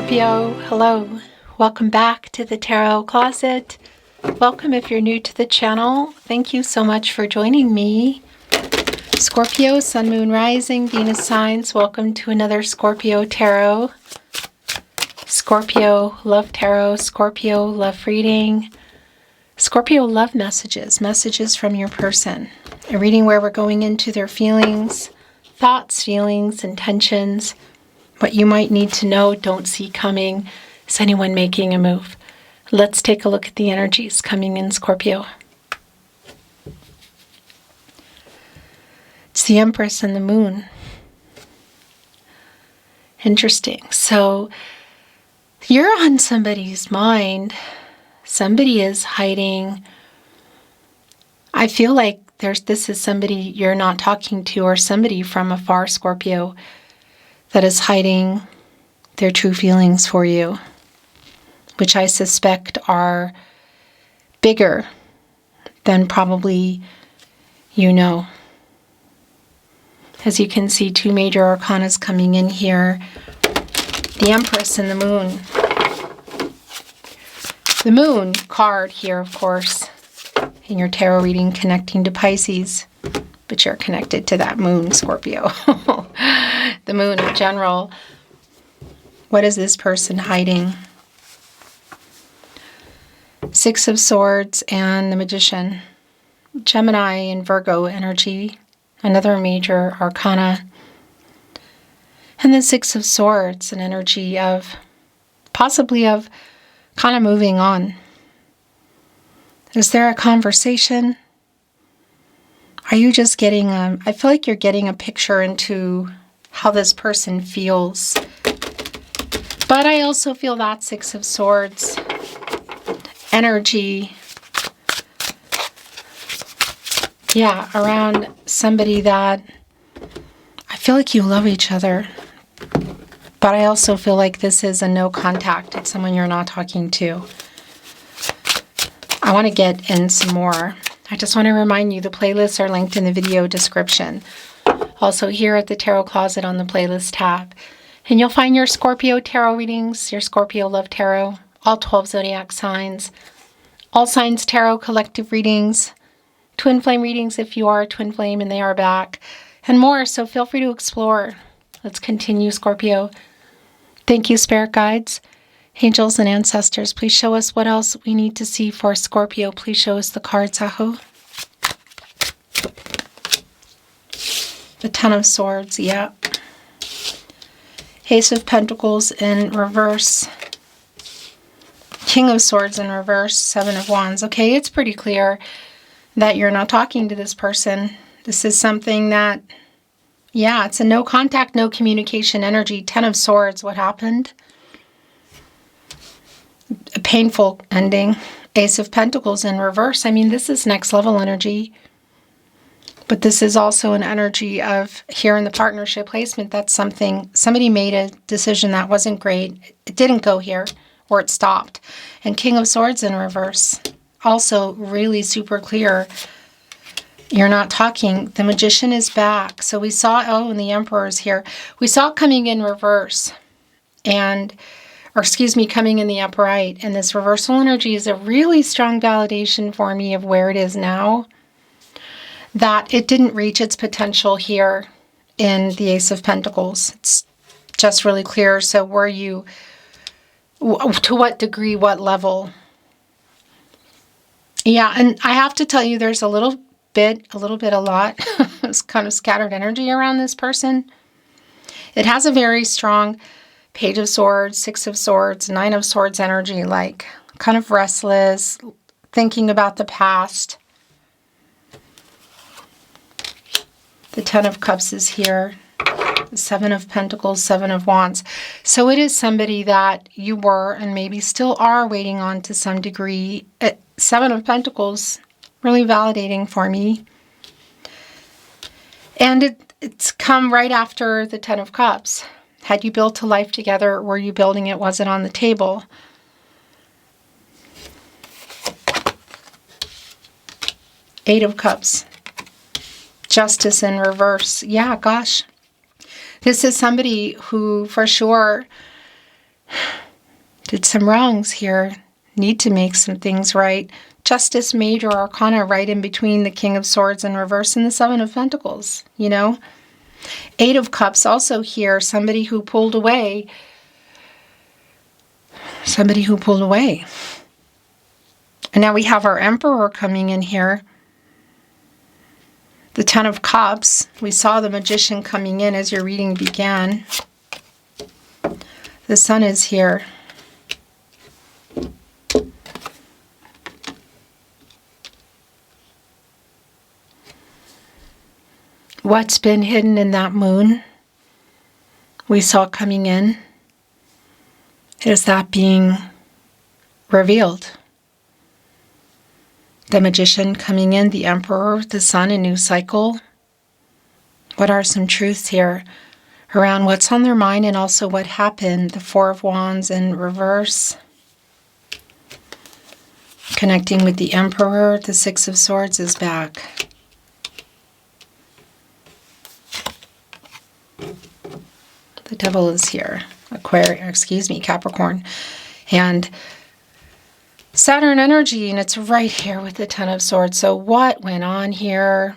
Scorpio, hello. Welcome back to the Tarot Closet. Welcome if you're new to the channel. Thank you so much for joining me. Scorpio, Sun, Moon, Rising, Venus signs. Welcome to another Scorpio Tarot. Scorpio Love Tarot, Scorpio Love Reading, Scorpio Love Messages, messages from your person. A reading where we're going into their feelings, thoughts, feelings, intentions, what you might need to know, don't see coming. Is anyone making a move? Let's take a look at the energies coming in, Scorpio. It's the Empress and the Moon. Interesting. So you're on somebody's mind. Somebody is hiding. I feel like this is somebody you're not talking to, or somebody from afar, Scorpio, that is hiding their true feelings for you, which I suspect are bigger than probably you know. As you can see, two major arcanas coming in here. The Empress and the Moon. The Moon card here, of course, in your tarot reading, connecting to Pisces. But you're connected to that moon, Scorpio. The moon in general. What is this person hiding? Six of Swords and the Magician. Gemini and Virgo energy. Another major arcana. And the Six of Swords, an energy of, possibly of, kind of moving on. Is there a conversation? Are you just getting I feel like you're getting a picture into how this person feels. But I also feel that Six of Swords energy, yeah, around somebody that I feel like you love each other. But I also feel like this is a no contact. It's someone you're not talking to. I want to get in some more. I just want to remind you the playlists are linked in the video description. Also here at the Tarot Closet on the playlist tab. And you'll find your Scorpio tarot readings, your Scorpio Love Tarot, all 12 zodiac signs, all signs tarot collective readings, twin flame readings if you are a twin flame and they are back, and more. So feel free to explore. Let's continue, Scorpio. Thank you, spirit guides, angels, and ancestors. Please show us what else we need to see for Scorpio. Please show us the cards, Aho. The Ten of Swords, yeah. Ace of Pentacles in reverse. King of Swords in reverse. Seven of Wands. Okay, it's pretty clear that you're not talking to this person. This is something that, yeah, it's a no contact, no communication energy. Ten of Swords, what happened? A painful ending. Ace of Pentacles in reverse. I mean, this is next level energy. But this is also an energy of, here in the partnership placement, that's something, somebody made a decision that wasn't great. It didn't go here, or it stopped. And King of Swords in reverse. Also really super clear. You're not talking. The Magician is back. So we saw, oh, and the Emperor is here. We saw it coming in reverse. Or excuse me, coming in the upright. And this reversal energy is a really strong validation for me of where it is now. That it didn't reach its potential here in the Ace of Pentacles. It's just really clear. So were you, to what degree, what level? Yeah, and I have to tell you, there's a lot. It's kind of scattered energy around this person. It has a very strong Page of Swords, Six of Swords, Nine of Swords energy, like kind of restless, thinking about the past. The Ten of Cups is here. The Seven of Pentacles, Seven of Wands. So it is somebody that you were and maybe still are waiting on to some degree. Seven of Pentacles, really validating for me. And it's come right after the Ten of Cups. Had you built a life together? Were you building it? Was it on the table? Eight of Cups. Justice in reverse. Yeah, gosh. This is somebody who, for sure, Did some wrongs here. Need to make some things right. Justice, Major Arcana, right in between the King of Swords in reverse and the Seven of Pentacles, you know? Eight of Cups also here. Somebody who pulled away. Somebody who pulled away. And now we have our Emperor coming in here. The Ten of Cups. We saw the Magician coming in as your reading began. The Sun is here. What's been hidden in that moon we saw coming in? Is that being revealed? The Magician coming in, the Emperor, the Sun, a new cycle. What are some truths here around what's on their mind and also what happened? The Four of Wands in reverse. Connecting with the Emperor, the Six of Swords is back. The Devil is here. Capricorn. And Saturn energy, and it's right here with the Ten of Swords. So what went on here?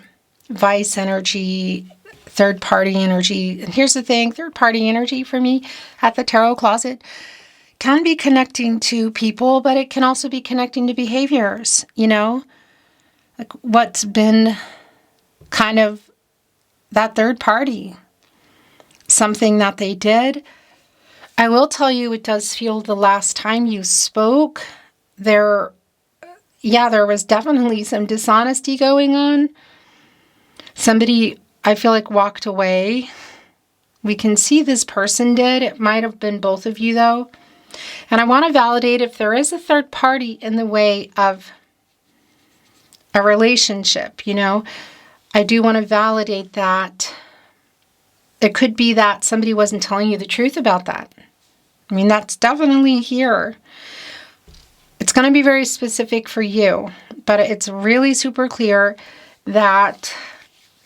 Vice energy, third-party energy. And here's the thing, third-party energy for me at the Tarot Closet can be connecting to people, but it can also be connecting to behaviors, you know? Like what's been kind of that third party. Something that they did. I will tell you, it does feel the last time you spoke, there was definitely some dishonesty going on. Somebody, I feel like, walked away. We can see this person did. It might have been both of you, though. And I want to validate if there is a third party in the way of a relationship, you know. I do want to validate that. It could be that somebody wasn't telling you the truth about that. I mean, that's definitely here. It's going to be very specific for you, but it's really super clear that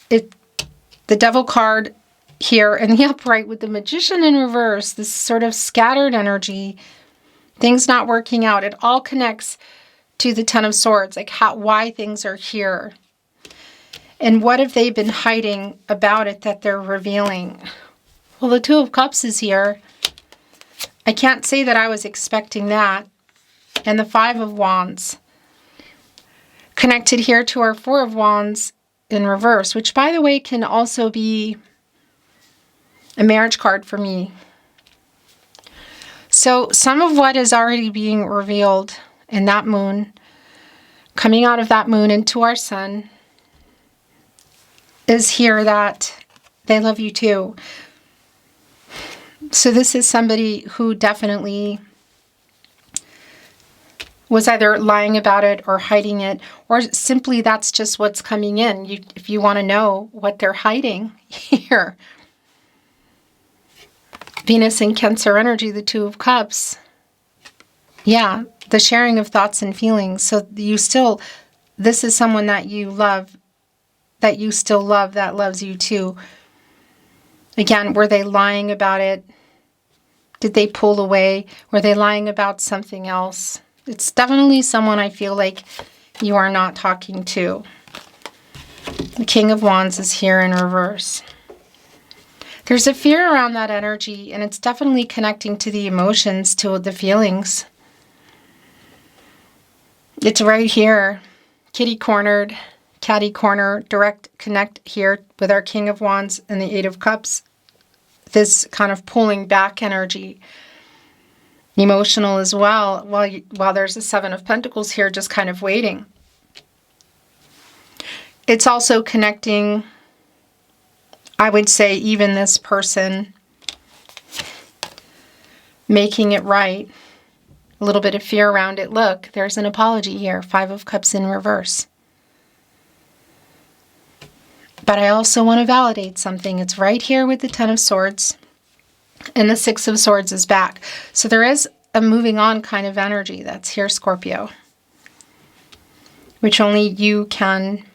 the Devil card here in the upright with the Magician in reverse, this sort of scattered energy, things not working out, it all connects to the Ten of Swords, like why things are here. And what have they been hiding about it that they're revealing? Well, the Two of Cups is here. I can't say that I was expecting that. And the Five of Wands. Connected here to our Four of Wands in reverse, which, by the way, can also be a marriage card for me. So some of what is already being revealed in that moon, coming out of that moon into our sun, is here that they love you too. So this is somebody who definitely was either lying about it or hiding it, or simply that's just what's coming in. If you want to know what they're hiding here. Venus in Cancer energy, the Two of Cups. Yeah, the sharing of thoughts and feelings. So this is someone that you love, that you still love, that loves you too. Again, were they lying about it? Did they pull away? Were they lying about something else? It's definitely someone I feel like you are not talking to. The King of Wands is here in reverse. There's a fear around that energy, and it's definitely connecting to the emotions, to the feelings. It's right here. Kitty cornered, catty corner, direct connect here with our King of Wands and the Eight of Cups. This kind of pulling back energy. Emotional as well, while there's the Seven of Pentacles here just kind of waiting. It's also connecting, I would say, even this person making it right. A little bit of fear around it. Look, there's an apology here. Five of Cups in reverse. But I also want to validate something. It's right here with the Ten of Swords. And the Six of Swords is back. So there is a moving on kind of energy that's here, Scorpio. Which only you can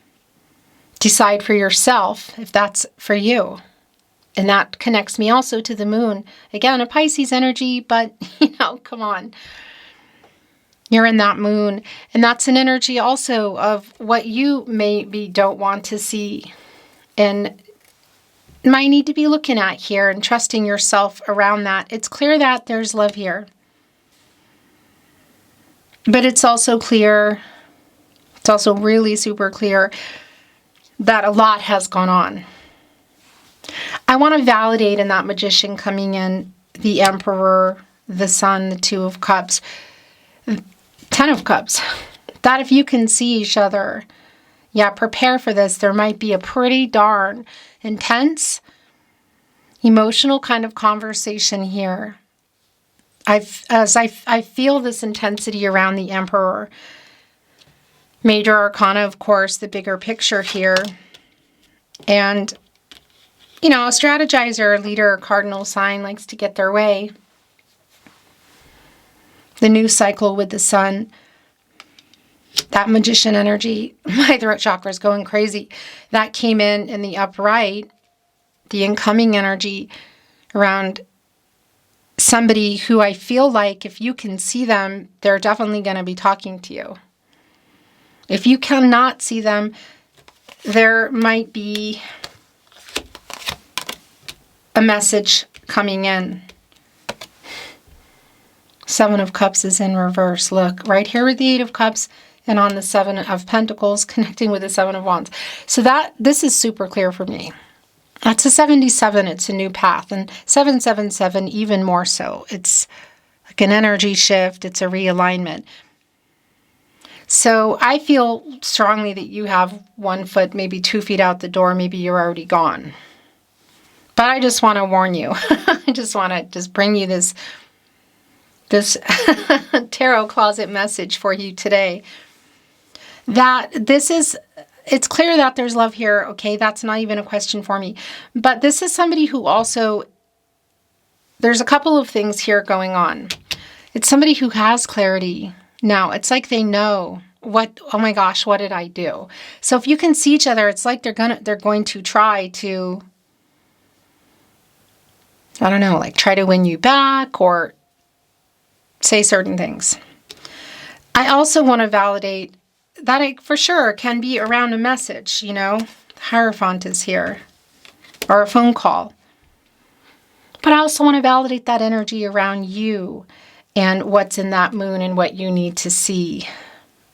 decide for yourself if that's for you. And that connects me also to the moon. Again, a Pisces energy, but, come on. You're in that moon. And that's an energy also of what you maybe don't want to see and might need to be looking at here and trusting yourself around that. It's clear that there's love here. But it's also clear, it's also really super clear that a lot has gone on. I want to validate in that Magician coming in, the Emperor, the Sun, the Two of Cups, 10 of Cups, that if you can see each other, prepare for this. There might be a pretty darn intense, emotional kind of conversation here. I feel this intensity around the Emperor. Major Arcana, of course, the bigger picture here. And a strategizer, leader, cardinal sign likes to get their way. The new cycle with the Sun. That Magician energy, my throat chakra is going crazy. That came in the upright. The incoming energy around somebody who I feel like if you can see them, they're definitely going to be talking to you. If you cannot see them, there might be a message coming in. Seven of Cups is in reverse. Look, right here with the Eight of Cups and on the Seven of Pentacles connecting with the Seven of Wands. So this is super clear for me. That's a 77. It's a new path. And 777 even more so. It's like an energy shift. It's a realignment. So I feel strongly that you have 1 foot, maybe 2 feet out the door. Maybe you're already gone. But I just want to warn you. I just want to bring you this tarot closet message for you today. That it's clear that there's love here. Okay, that's not even a question for me. But this is somebody who also, there's a couple of things here going on. It's somebody who has clarity now. It's like they know oh my gosh, what did I do? So if you can see each other, it's like they're going to try to, I don't know, like try to win you back or say certain things. I also want to validate that it for sure can be around a message, Hierophant is here, or a phone call. But I also want to validate that energy around you and what's in that moon and what you need to see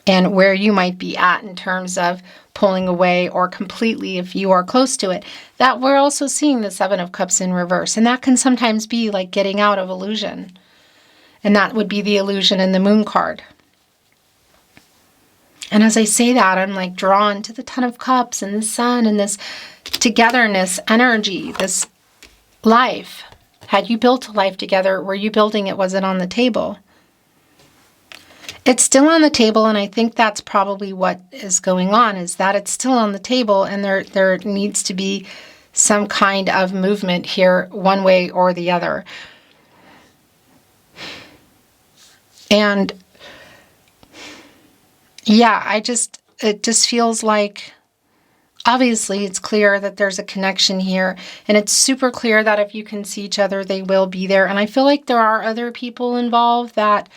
and where you might be at in terms of pulling away or completely if you are close to it. That we're also seeing the Seven of Cups in reverse. And that can sometimes be like getting out of illusion. And that would be the illusion in the moon card. And as I say that, I'm like drawn to the Ten of Cups and the Sun and this togetherness energy, this life. Had you built a life together? Were you building it? Was it on the table? It's still on the table, and I think that's probably what is going on, is that it's still on the table, and there needs to be some kind of movement here, one way or the other. And yeah, it just feels like, obviously it's clear that there's a connection here, and it's super clear that if you can see each other, they will be there. And I feel like there are other people involved that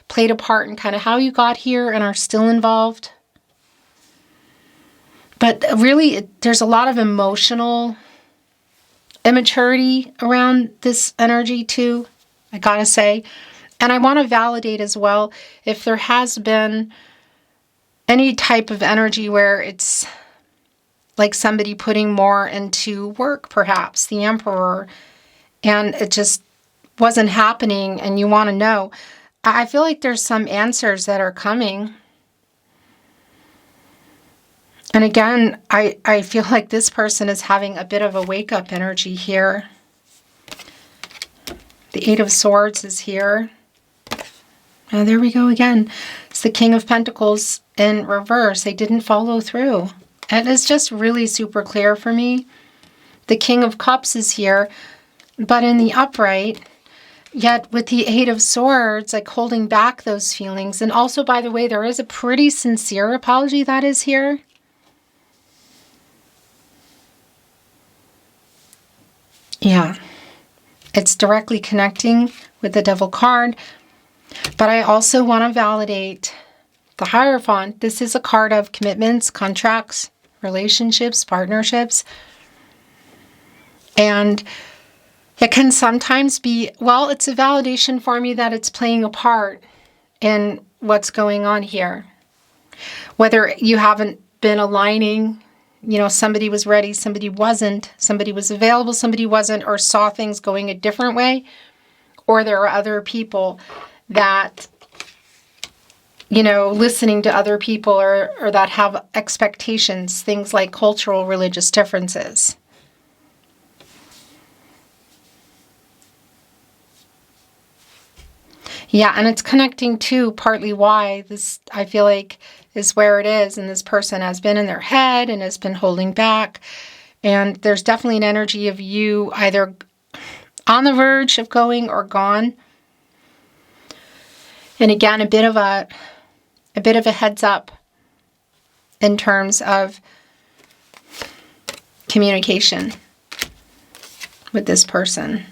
played a part in kind of how you got here and are still involved. But really, there's a lot of emotional immaturity around this energy too, I gotta say. And I want to validate as well if there has been any type of energy where it's like somebody putting more into work, perhaps, the Emperor, and it just wasn't happening and you want to know. I feel like there's some answers that are coming. And again, I feel like this person is having a bit of a wake-up energy here. The Eight of Swords is here. Oh, there we go again. It's the King of Pentacles in reverse. They didn't follow through. And it's just really super clear for me. The King of Cups is here, but in the upright. Yet with the Eight of Swords, like holding back those feelings. And also, by the way, there is a pretty sincere apology that is here. Yeah. It's directly connecting with the Devil card. But I also want to validate the Hierophant. This is a card of commitments, contracts, relationships, partnerships. And it can sometimes be, well, it's a validation for me that it's playing a part in what's going on here. Whether you haven't been aligning, you know, somebody was ready, somebody wasn't, somebody was available, somebody wasn't, or saw things going a different way, or there are other people that, you know, listening to other people or that have expectations, things like cultural, religious differences. Yeah, and it's connecting to partly why this, I feel like, is where it is. And this person has been in their head and has been holding back. And there's definitely an energy of you either on the verge of going or gone. And again, a bit of a heads up in terms of communication with this person.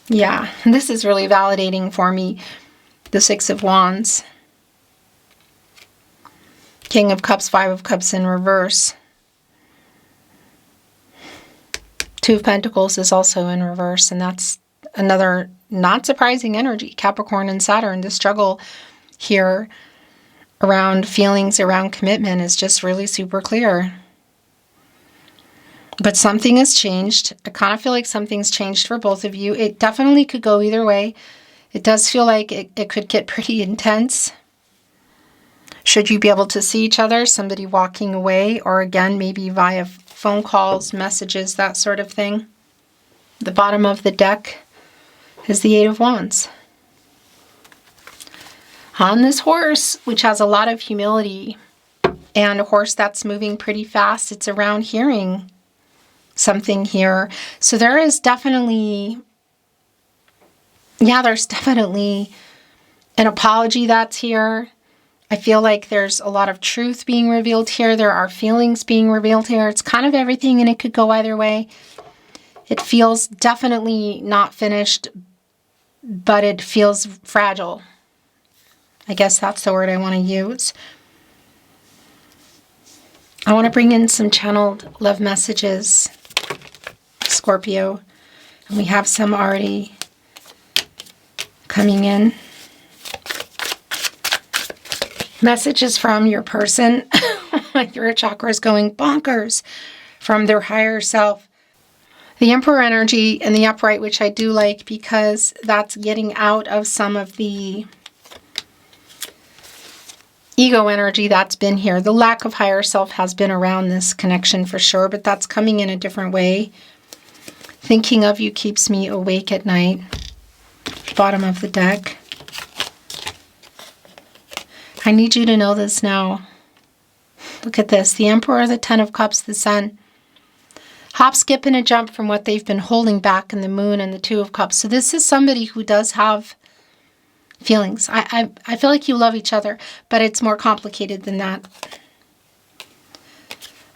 Yeah, this is really validating for me. The Six of Wands. King of Cups, Five of Cups in reverse. Two of Pentacles is also in reverse, and that's another not surprising energy. Capricorn and Saturn, the struggle here around feelings, around commitment is just really super clear. But something has changed. I kind of feel like something's changed for both of you. It definitely could go either way. It does feel like it could get pretty intense. Should you be able to see each other, somebody walking away, or again, maybe via phone calls, messages, that sort of thing. The bottom of the deck is the Eight of Wands. On this horse, which has a lot of humility, and a horse that's moving pretty fast, it's around hearing something here. So there is definitely, there's definitely an apology that's here. I feel like there's a lot of truth being revealed here. There are feelings being revealed here. It's kind of everything, and it could go either way. It feels definitely not finished, but it feels fragile. I guess that's the word I want to use. I want to bring in some channeled love messages, Scorpio. And we have some already coming in. Messages from your person. Your chakra is going bonkers, from their higher self. The Emperor energy and the upright, which I do like because that's getting out of some of the ego energy that's been here. The lack of higher self has been around this connection for sure, but that's coming in a different way. Thinking of you keeps me awake at night. Bottom of the deck. I need you to know this now. Look at this. The Emperor, the Ten of Cups, the Sun. Hop, skip, and a jump from what they've been holding back in the Moon and the Two of Cups. So this is somebody who does have feelings. I feel like you love each other, but it's more complicated than that.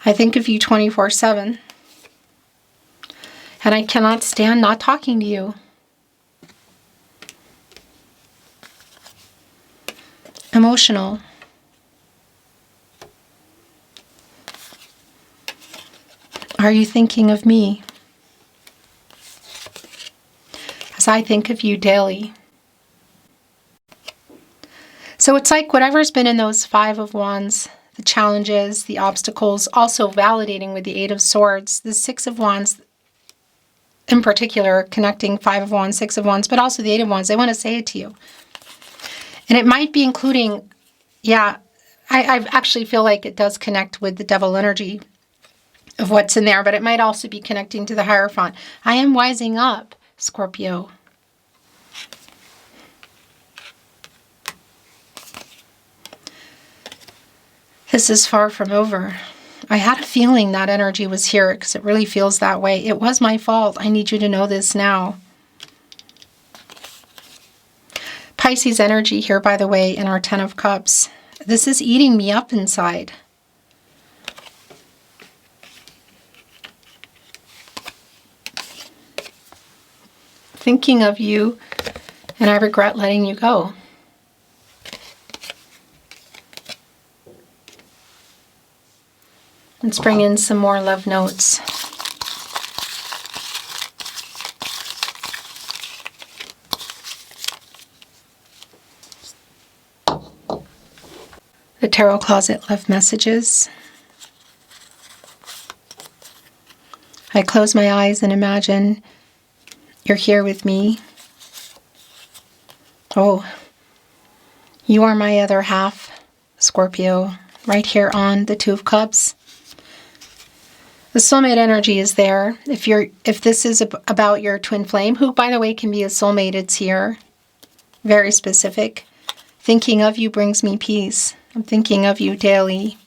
I think of you 24/7. And I cannot stand not talking to you. Emotional. Are you thinking of me? As I think of you daily. So it's like whatever's been in those Five of Wands, the challenges, the obstacles, also validating with the Eight of Swords, the Six of Wands, in particular, connecting Five of Wands, Six of Wands, but also the Eight of Wands. They want to say it to you. And it might be including, I actually feel like it does connect with the Devil energy of what's in there, but it might also be connecting to the Hierophant. I am wising up, Scorpio. This is far from over. I had a feeling that energy was here because it really feels that way. It was my fault. I need you to know this now. Pisces energy here, by the way, in our Ten of Cups. This is eating me up inside. thinking of you, and I regret letting you go. Let's bring in some more love notes. The Tarot Closet Love Messages. I close my eyes and imagine you're here with me. Oh, you are my other half, Scorpio, right here on the Two of Cups. The soulmate energy is there. If this is about your twin flame, who, by the way, can be a soulmate, it's here. Very specific. Thinking of you brings me peace. I'm thinking of you daily.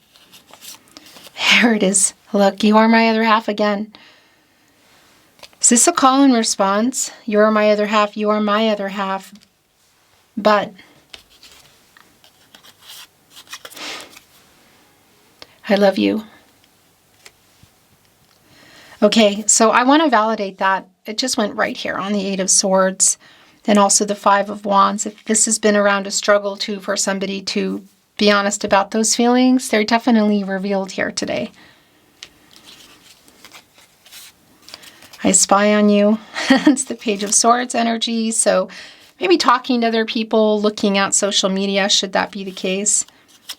Here it is. Look, you are my other half again. Is this a call and response? You are my other half. You are my other half. But I love you. Okay, so I want to validate that. It just went right here on the Eight of Swords and also the Five of Wands. If this has been around a struggle too for somebody to be honest about those feelings, they're definitely revealed here today. I spy on you. It's the Page of Swords energy. So maybe talking to other people, looking at social media, should that be the case.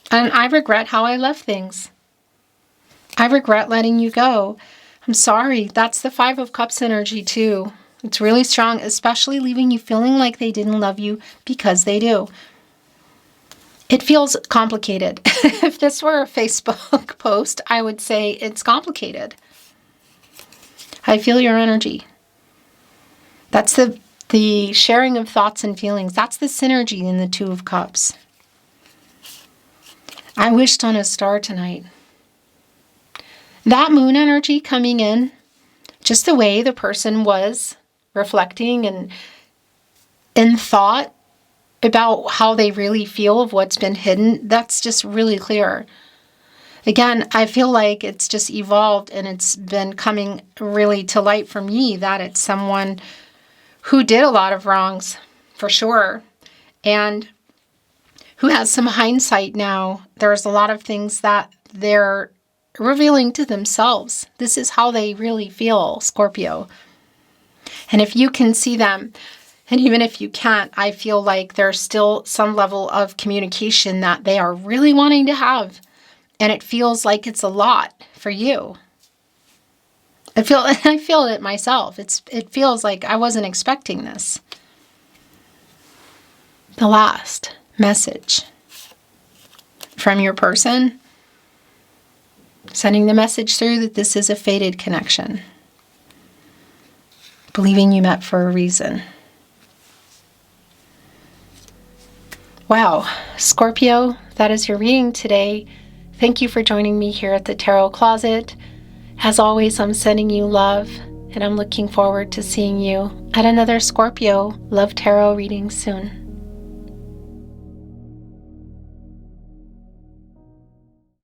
And I regret how I left things. I regret letting you go. I'm sorry. That's the Five of Cups energy too. It's really strong, especially leaving you feeling like they didn't love you, because they do. It feels complicated. If this were a Facebook post, I would say it's complicated. I feel your energy. That's the sharing of thoughts and feelings. That's the synergy in the Two of Cups. I wished on a star tonight. That moon energy coming in, just the way the person was reflecting and in thought about how they really feel of what's been hidden, that's just really clear. Again, I feel like it's just evolved and it's been coming really to light for me that it's someone who did a lot of wrongs, for sure, and who has some hindsight now. There's a lot of things that they're revealing to themselves. This is how they really feel, Scorpio. And if you can see them, and even if you can't, I feel like there's still some level of communication that they are really wanting to have. And it feels like it's a lot for you. I feel it myself. It feels like I wasn't expecting this. The last message from your person, sending the message through that this is a fated connection. Believing you met for a reason. Wow, Scorpio, that is your reading today. Thank you for joining me here at the Tarot Closet. As always, I'm sending you love, and I'm looking forward to seeing you at another Scorpio Love Tarot reading soon.